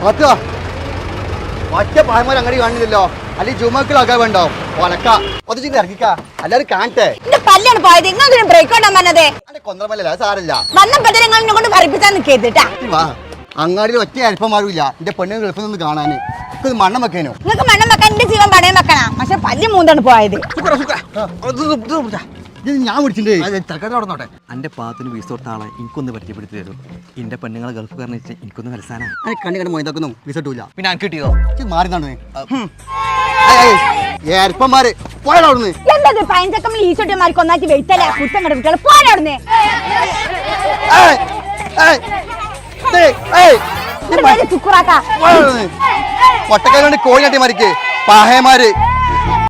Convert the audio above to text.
ഒറ്റ പായമാർ അങ്ങടി കാണില്ലല്ലോ അല്ലെങ്കിൽ ജുമക്കളാക്കാൻ വേണ്ടോ ഒലക്ക ഒത്തിരി ഇറങ്ങിക്ക എല്ലാരും കാണട്ടെ പല്ലാണ് പോയത് നിങ്ങൾ ബ്രേക്ക് കൊണ്ടാൻ പറഞ്ഞതേ കൊന്തമല്ല സാരല്ല വന്നപ്പോ നിങ്ങൾ കൊണ്ട് പഠിപ്പിച്ചാൽ നിൽക്കേട്ടാ അങ്ങാടിയിൽ ഒറ്റ അല്പമാരുമില്ല എന്റെ പെണ്ണുങ്ങൾ എളുപ്പം നിന്ന് കാണാന് ഇത് മണ്ണം വെക്കാനോ നിങ്ങൾക്ക് മണ്ണം വെക്കാൻ എന്റെ ജീവൻ പണയം വെക്കണം പക്ഷെ പല്ല് മൂന്നാണ് പോയത് ഞാൻ വിളിച്ചിട്ടുണ്ട് തൽക്കാലം എന്റെ പാത്തിന് വീസ് കൊടുത്ത ആളെ എനിക്കൊന്ന് പരിചയപ്പെടുത്തി തരും എന്റെ പെണ്ണുങ്ങളെ ഗൾഫ് കാരണം എനിക്കൊന്ന് മനസ്സാനാ കണ്ണി കണ്ട് മൊയ്താക്കുന്നു വിസട്ടൂല പിന്നെ എനിക്ക് കിട്ടിയതോ മാറി ഏർപ്പന്മാര് പോയാടുന്ന് എന്തത് പൈൻചക്കമ്മ ഈ ചൊട്ടിമാർക്ക് ഒന്നാക്കി വെയിത്തല്ലേ കുറ്റം കണ്ട കുട്ടികൾ പോരാടുന്നേ ഒട്ടക്കാരോണ്ട് കോഴി നട്ടിമാർക്ക് പാഹയമാര്